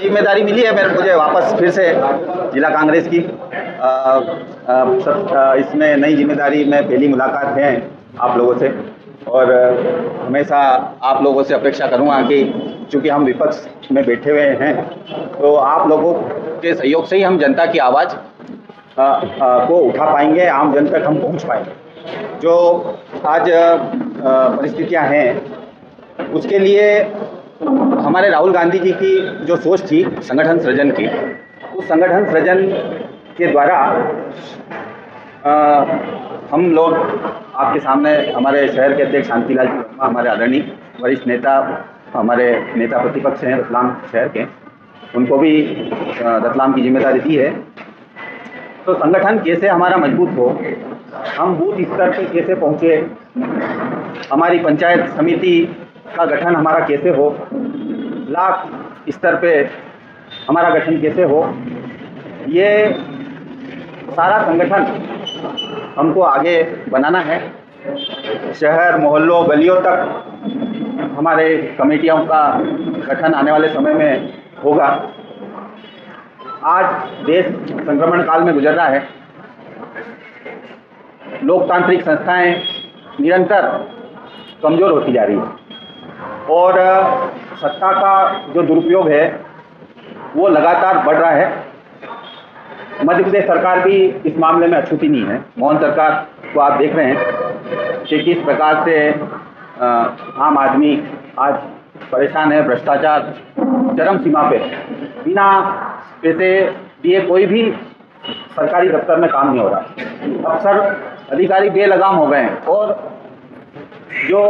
जिम्मेदारी मिली है मुझे वापस फिर से जिला कांग्रेस की इसमें नई जिम्मेदारी में पहली मुलाकात है आप लोगों से और हमेशा आप लोगों से अपेक्षा करूंगा कि चूंकि हम विपक्ष में बैठे हुए हैं तो आप लोगों के सहयोग से ही हम जनता की आवाज़ को उठा पाएंगे, आम जन तक हम पहुंच पाएंगे। जो आज परिस्थितियां हैं उसके लिए हमारे राहुल गांधी जी की जो सोच थी संगठन सृजन की, उस संगठन सृजन के द्वारा हम लोग आपके सामने हमारे शहर के अध्यक्ष शांतिलाल जी वर्मा, हमारे आदरणीय वरिष्ठ नेता, हमारे नेता प्रतिपक्ष हैं रतलाम शहर के, उनको भी रतलाम की जिम्मेदारी दी है। तो संगठन कैसे हमारा मजबूत हो, हम बूथ स्तर पर कैसे पहुँचे, हमारी पंचायत समिति का गठन हमारा कैसे हो, ब्लॉक स्तर पे हमारा गठन कैसे हो, ये सारा संगठन हमको आगे बनाना है। शहर मोहल्लों गलियों तक हमारे कमेटियों का गठन आने वाले समय में होगा। आज देश संक्रमण काल में गुजर रहा है, लोकतांत्रिक संस्थाएं निरंतर कमज़ोर होती जा रही है और सत्ता का जो दुरुपयोग है वो लगातार बढ़ रहा है। मध्य प्रदेश सरकार भी इस मामले में अछूती नहीं है। मोहन सरकार को आप देख रहे हैं कि किस प्रकार से आम आदमी आज परेशान है, भ्रष्टाचार चरम सीमा पे, बिना पैसे दिए कोई भी सरकारी दफ्तर में काम नहीं हो रहा। अफसर अधिकारी बेलगाम हो गए हैं और जो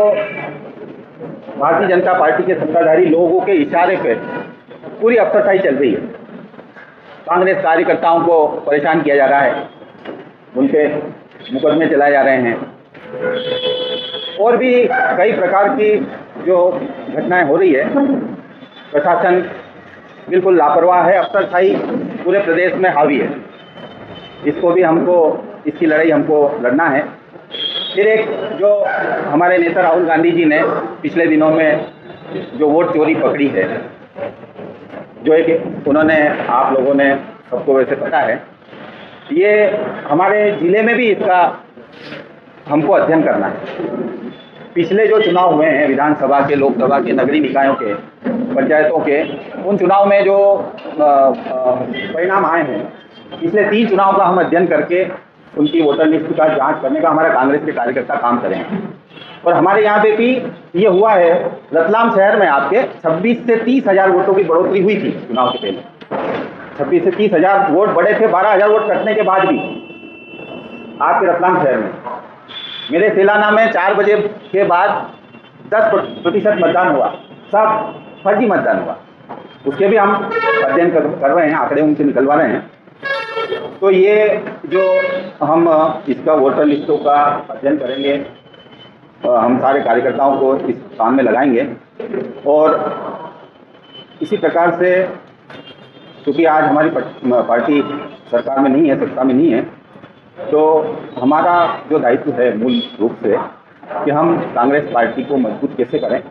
भारतीय जनता पार्टी के सत्ताधारी लोगों के इशारे पे पूरी अफसरशाही चल रही है। कांग्रेस कार्यकर्ताओं को परेशान किया जा रहा है, उनके मुकदमे चलाए जा रहे हैं और भी कई प्रकार की जो घटनाएं हो रही है। प्रशासन बिल्कुल लापरवाह है, अफसरशाही पूरे प्रदेश में हावी है। इसको भी हमको, इसकी लड़ाई हमको लड़ना है। फिर एक जो हमारे नेता राहुल गांधी जी ने पिछले दिनों में जो वोट चोरी पकड़ी है, जो एक उन्होंने, आप लोगों ने सबको वैसे पता है, ये हमारे ज़िले में भी इसका हमको अध्ययन करना है। पिछले जो चुनाव हुए हैं विधानसभा के, लोकसभा के, नगरीय निकायों के, पंचायतों के, उन चुनाव में जो परिणाम आए हैं, पिछले 3 चुनाव का हम अध्ययन करके उनकी वोटर लिस्ट का जांच करने का हमारा कांग्रेस के कार्यकर्ता काम करेंगे। और हमारे यहाँ पे भी ये हुआ है, रतलाम शहर में आपके 26 से 30 हज़ार वोटों की बढ़ोतरी हुई थी चुनाव के पहले। 26 से 30 हज़ार वोट बढ़े थे, 12 हज़ार वोट कटने के बाद भी आपके रतलाम शहर में। मेरे सेलाना में 4 बजे के बाद 10% मतदान हुआ, सब फर्जी मतदान हुआ। उसके भी हम अध्ययन कर रहे हैं, आंकड़े उनसे निकलवा रहे हैं। तो ये जो हम इसका वोटर लिस्टों का अध्ययन करेंगे, हम सारे कार्यकर्ताओं को इस काम में लगाएंगे। और इसी प्रकार से क्योंकि आज हमारी पार्टी सरकार में नहीं है, सत्ता में नहीं है, तो हमारा जो दायित्व है मूल रूप से कि हम कांग्रेस पार्टी को मजबूत कैसे करें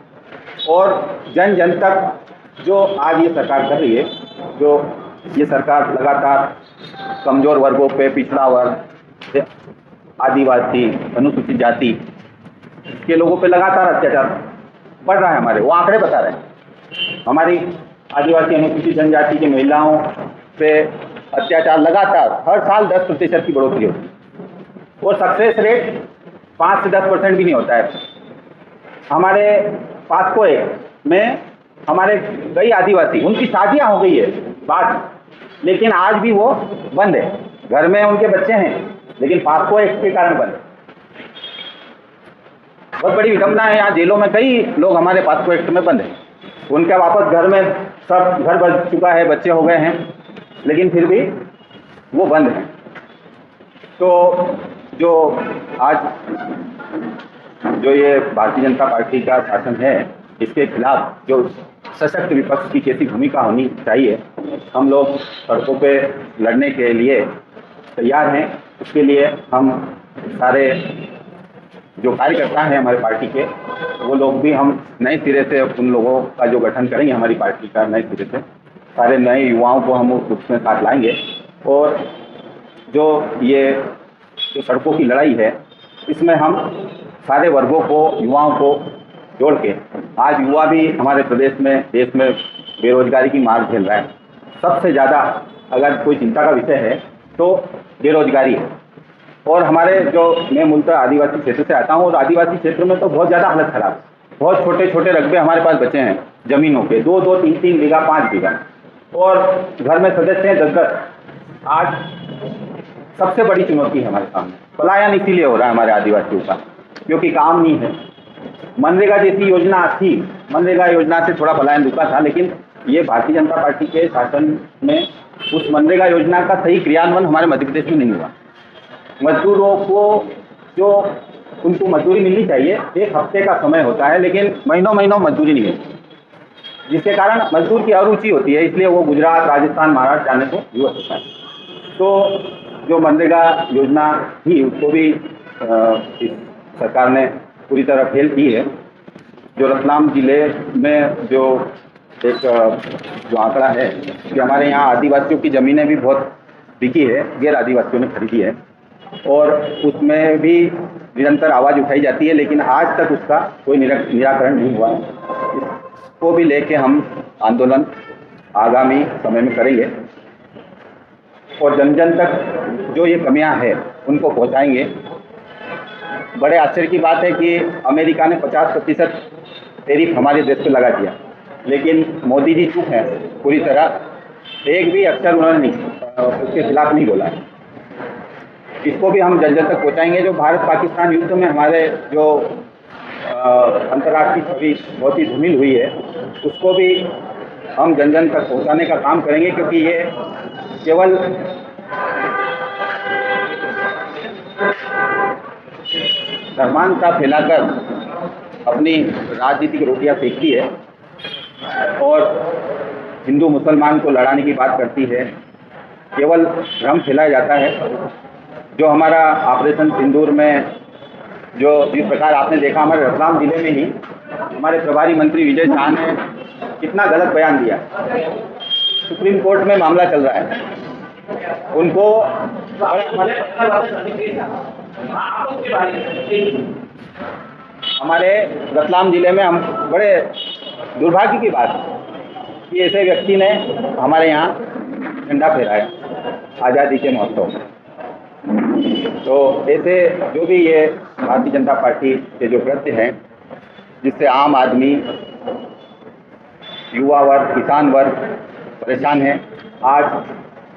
और जन जन तक जो आज ये सरकार कर रही है, जो ये सरकार लगातार कमज़ोर वर्गों पे, पिछड़ा वर्ग, आदिवासी, अनुसूचित जाति के लोगों पे लगातार अत्याचार बढ़ रहा है। हमारे वो आंकड़े बता रहे हैं, हमारी आदिवासी अनुसूचित जनजाति की महिलाओं पे अत्याचार लगातार हर साल 10% की बढ़ोतरी होती है और सक्सेस रेट 5 से 10% भी नहीं होता है। हमारे पास्को में हमारे कई आदिवासी, उनकी शादियां हो गई है बात, लेकिन आज भी वो बंद है। घर में उनके बच्चे हैं लेकिन पास्को एक्ट के कारण बंद है। बहुत बड़ी विडंबना है, यहाँ जेलों में कई लोग हमारे पास्को एक्ट में बंद हैं। उनका वापस घर में, सब घर बन चुका है, बच्चे हो गए हैं, लेकिन फिर भी वो बंद हैं। तो जो आज जो ये भारतीय जनता पार्टी का शासन है, इसके खिलाफ जो सशक्त विपक्ष की कैसी भूमिका होनी चाहिए, हम लोग सड़कों पे लड़ने के लिए तैयार हैं। उसके लिए हम सारे जो कार्यकर्ता हैं हमारी पार्टी के, वो लोग भी हम नए सिरे से उन लोगों का जो गठन करेंगे हमारी पार्टी का नए सिरे से, सारे नए युवाओं को हम उसमें साथ लाएंगे। और जो ये जो सड़कों की लड़ाई है, इसमें हम सारे वर्गों को, युवाओं को जोड़ के, आज युवा भी हमारे प्रदेश में, देश में बेरोजगारी की मार झेल रहा है। सबसे ज़्यादा अगर कोई चिंता का विषय है तो बेरोजगारी है। और हमारे जो, मैं मूलतः आदिवासी क्षेत्र से आता हूँ, और आदिवासी क्षेत्र में तो बहुत ज़्यादा हालत खराब है। बहुत छोटे छोटे रकबे हमारे पास बचे हैं जमीनों के, 2-2, 3-3 बीघा, 5 बीघा, और घर में सदस्य हैं 10-10। आज सबसे बड़ी चुनौती है हमारे सामने। पलायन इसीलिए हो रहा है हमारे आदिवासियों का, क्योंकि काम नहीं है। मनरेगा जैसी योजना थी, मनरेगा योजना से थोड़ा पलायन रुका था, लेकिन ये भारतीय जनता पार्टी के शासन में उस मनरेगा योजना का सही क्रियान्वयन हमारे मध्य प्रदेश में नहीं हुआ। मजदूरों को जो उनको मजदूरी मिलनी चाहिए, 1 हफ्ते का समय होता है, लेकिन महीनों महीनों मजदूरी नहीं मिलती, जिसके कारण मजदूर की अरुचि होती है, इसलिए वो गुजरात, राजस्थान, महाराष्ट्र जाने को विवश होता है। तो जो मनरेगा योजना थी उसको भी इस सरकार ने पूरी तरह फेल की है। जो रतलाम जिले में जो एक जो आंकड़ा है कि हमारे यहाँ आदिवासियों की ज़मीनें भी बहुत बिकी है, गैर आदिवासियों ने खरीदी है, और उसमें भी निरंतर आवाज़ उठाई जाती है, लेकिन आज तक उसका कोई निराकरण नहीं हुआ है। इसको भी लेके हम आंदोलन आगामी समय में करेंगे, और जन जन तक जो ये कमियां हैं उनको पहुंचाएंगे। बड़े आश्चर्य की बात है कि अमेरिका ने 50% टैरिफ हमारे देश पे लगा दिया, लेकिन मोदी जी चुप हैं पूरी तरह, एक भी अक्षर उन्होंने उसके खिलाफ नहीं बोला है। इसको भी हम जन जन तक पहुँचाएंगे। जो भारत पाकिस्तान युद्ध में हमारे जो अंतर्राष्ट्रीय छवि बहुत ही धूमिल हुई है, उसको भी हम जन जन तक पहुँचाने का काम करेंगे, क्योंकि ये केवल धर्मांधता फैलाकर अपनी राजनीतिक रोटियां सेकती है और हिंदू मुसलमान को लड़ाने की बात करती है। केवल भ्रम फैलाया जाता है। जो हमारा ऑपरेशन सिंदूर में जो जिस प्रकार आपने देखा, हमारे रतलाम जिले में ही हमारे प्रभारी मंत्री विजय शाह ने कितना गलत बयान दिया। सुप्रीम कोर्ट में मामला चल रहा है, उनको हमारे रतलाम जिले में हम बड़े दुर्भाग्य की बात है कि ऐसे व्यक्ति ने हमारे यहाँ झंडा फहराया आज़ादी के महोत्सव में। तो ऐसे जो भी ये भारतीय जनता पार्टी के जो कृत्य हैं, जिससे आम आदमी, युवा वर्ग, किसान वर्ग परेशान है। आज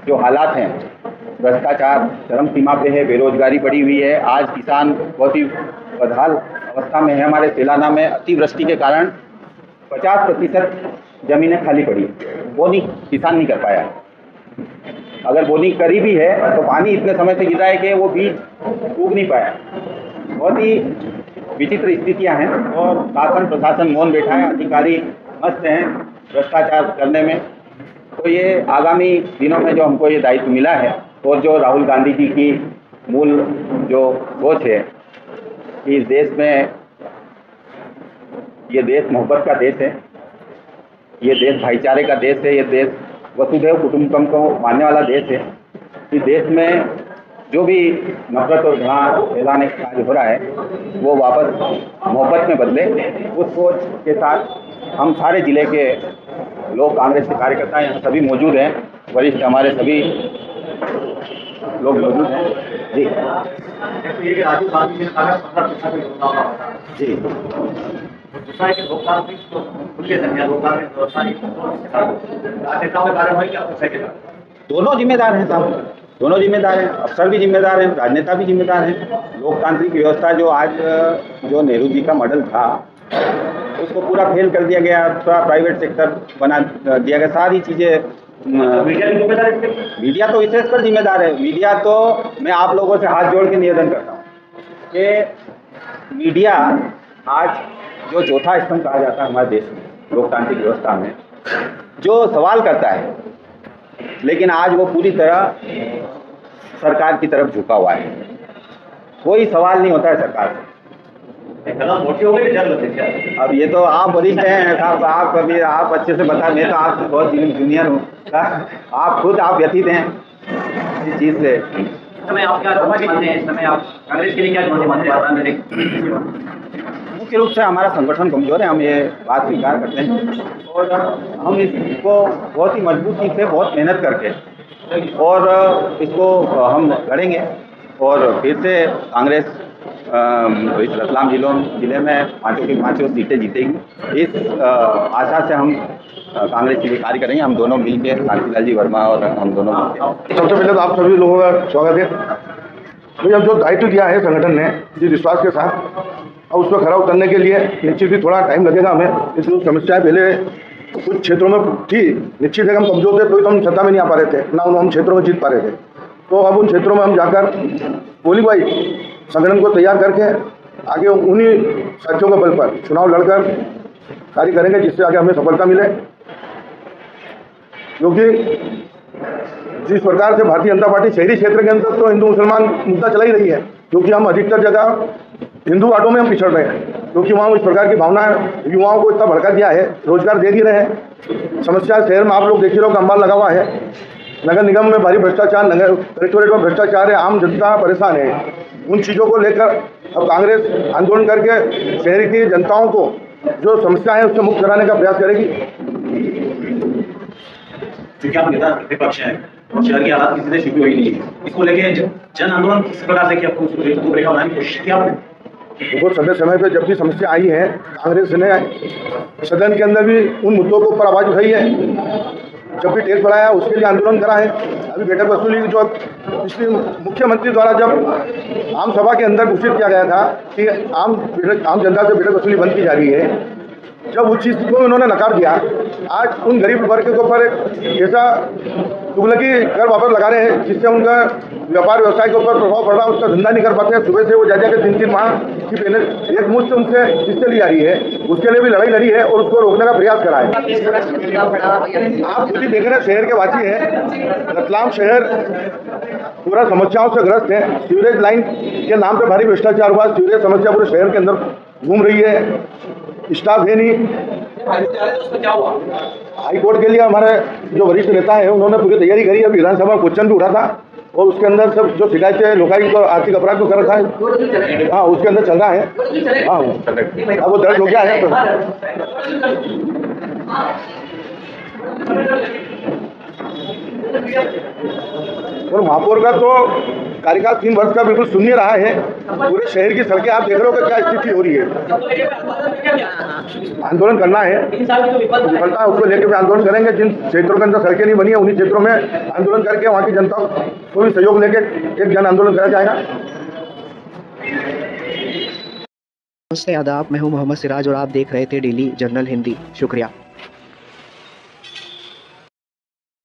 जो हालात हैं, भ्रष्टाचार चरम सीमा पे है, बेरोजगारी बढ़ी हुई है। आज किसान बहुत ही बदहाल अवस्था में है। हमारे तेलंगाना में अतिवृष्टि के कारण 50% जमीनें खाली पड़ी, बोनी किसान नहीं कर पाया। अगर बोनी करी भी है तो पानी इतने समय से गिर रहा है कि वो बीज उग नहीं पाया। बहुत ही विचित्र स्थितियां हैं, और शासन प्रशासन मौन बैठा है, अधिकारी मस्त हैं भ्रष्टाचार करने में। तो ये आगामी दिनों में जो हमको ये दायित्व मिला है, और जो राहुल गांधी जी की मूल जो सोच है कि इस देश में, ये देश मोहब्बत का देश है, ये देश भाईचारे का देश है, ये देश वसुधैव कुटुंबकम को मानने वाला देश है। इस देश में जो भी नफरत और घृणा फैलाने का कार्य हो रहा है, वो वापस मोहब्बत में बदले। उस सोच के साथ हम सारे जिले के लोग, कांग्रेस के कार्यकर्ता यहाँ सभी मौजूद हैं, वरिष्ठ हमारे सभी लोग मौजूद हैं। जी राजीव गांधी जी ने कहा 15% जी दूसरा है कि लोकपाल खुले धनिया लोकपाल में व्यवस्था नहीं, नेताओं में कार्रवाई क्या हो सकेगा? दोनों जिम्मेदार हैं साहब, दोनों जिम्मेदार हैं। अफसर भी जिम्मेदार हैं, राजनेता भी जिम्मेदार हैं। लोकतांत्रिक व्यवस्था जो आज जो नेहरू जी का मॉडल था, उसको पूरा फेल कर दिया गया, पूरा प्राइवेट सेक्टर बना दिया गया। सारी चीज़ें मीडिया की जिम्मेदारी, मीडिया तो विशेष पर जिम्मेदार है। मीडिया तो मैं आप लोगों से हाथ जोड़ के निवेदन करता हूँ कि मीडिया आज जो चौथा स्तंभ कहा जाता है हमारे देश में, लोकतांत्रिक व्यवस्था में, जो सवाल करता है, लेकिन आज वो पूरी तरह सरकार की तरफ झुका हुआ है। कोई सवाल नहीं होता है सरकार से। कदम मोटी हो गई जड़ लग गई क्या? अब ये तो आप वरिष्ठ हैं साहब, आप कभी आप अच्छे से बता, मैं तो आपसे बहुत जूनियर हूँ। आप खुद आप व्यथित हैं इस चीज़ से। इस समय आप क्या चुनौती मानते हैं? इस समय आप कांग्रेस के लिए क्या चुनौती मानते हैं राजनीतिक? मुख्य रूप से हमारा संगठन कमजोर है, हम ये बात स्वीकार करते हैं और हम इसको बहुत ही मजबूती से बहुत मेहनत करके और इसको हम लड़ेंगे और फिर से कांग्रेस इस रतलाम जिले में पाँचों की पाँचों सीटें जीतेगी। इस आशा से हम कांग्रेस के लिए कार्य करेंगे। हम दोनों मिलकर, कांतिलाल जी वर्मा और हम दोनों मिलकर। सबसे पहले तो आप सभी लोगों का स्वागत है। मुझे अब जो दायित्व दिया है संगठन ने जिस विश्वास के साथ, और उस पर खरा उतरने के लिए निश्चित ही थोड़ा टाइम लगेगा हमें। इसलिए समस्याएं पहले कुछ क्षेत्रों में थी, निश्चित है हम कमजोर थे, तो हम सत्ता में नहीं आ पा रहे थे, ना हम क्षेत्रों में जीत पा रहे थे। तो अब उन क्षेत्रों में हम जाकर गोली बाई संगठन को तैयार करके आगे उन्हीं साथियों के बल पर चुनाव लड़कर कार्य करेंगे, जिससे आगे हमें सफलता मिले। क्योंकि जिस प्रकार से भारतीय जनता पार्टी शहरी क्षेत्र के अंदर तो हिंदू मुसलमान मुद्दा चला ही रही है, क्योंकि हम अधिकतर जगह हिंदू वार्डों में हम पिछड़ रहे हैं, क्योंकि वहाँ इस प्रकार की भावना युवाओं को इतना भड़का दिया है। रोजगार दे नहीं रहे हैं। समस्या शहर में आप लोग देख ही रहे हो, अंबार लगा हुआ है। नगर निगम में भारी भ्रष्टाचार, नगर कलेक्टोरेट में भ्रष्टाचार है, आम जनता परेशान है। उन चीज़ों को लेकर अब कांग्रेस आंदोलन करके शहर की जनताओं को जो समस्या है उससे मुक्त कराने का प्रयास करेगी। क्योंकि आप नेता प्रतिपक्ष हैं और शहर की हालात किसी से छिपी हुई नहीं है, इसको लेके जन आंदोलन किस प्रकार से किया, रूपरेखा बनाने की कोशिश की आपने? देखो, समय पे जब भी समस्या आई है, कांग्रेस ने सदन के अंदर भी उन मुद्दों के ऊपर आवाज उठाई है। जब भी टैक्स बढ़ाया उसके लिए आंदोलन करा है। अभी बैठक वसूली जो पिछले मुख्यमंत्री द्वारा जब आम सभा के अंदर घोषित किया गया था कि आम जनता से बैठक वसूली बंद की जा रही है, जब उस चीज़ को उन्होंने नकार दिया, आज उन गरीब वर्ग के ऊपर एक ऐसा तुगलकी कर वापस लगा रहे हैं जिससे उनका व्यापार व्यवसाय के ऊपर प्रभाव पड़ रहा है, उसका धंधा नहीं कर पाते हैं। सुबह से वो जा के 3-3 माह की पहले एक मुश्त उनसे किस्तें ली जा रही है, उसके लिए भी लड़ाई लड़ी है और उसको रोकने का प्रयास करा है। आप खुद ही देख रहे हैं, शहर के वासी है, रतलाम शहर पूरा समस्याओं से ग्रस्त है। सीवरेज लाइन के नाम पे भारी भ्रष्टाचार हुआ, सीवरेज समस्या पूरे शहर के अंदर घूम रही है, स्टाफ है नहीं। हाई कोर्ट के लिए हमारे जो वरिष्ठ नेता है उन्होंने पूरी तैयारी करी। अभी विधानसभा क्वेश्चन भी उठा था और उसके अंदर सब जो शिकायतें लोकायुक्त और आर्थिक अपराध को कर रखा है, हाँ उसके अंदर चल रहा है। हाँ अब वो दर्ज हो गया है। और महापौर का तो कार्यकाल 3 वर्ष का बिल्कुल शून्य रहा है। पूरे शहर की सड़कें आप देख रहे हो कि क्या स्थिति हो रही है। आंदोलन करना है, विफलता है उसको लेकर भी आंदोलन करेंगे। जिन क्षेत्रों के अंदर सड़कें नहीं बनी है उन्हीं क्षेत्रों में आंदोलन करके वहाँ की जनता को भी सहयोग लेकर एक जन आंदोलन करा जाएगा। नमस्ते, आदाब। मैं हूं मोहम्मद सिराज और आप देख रहे थे डेली जर्नल हिंदी। शुक्रिया।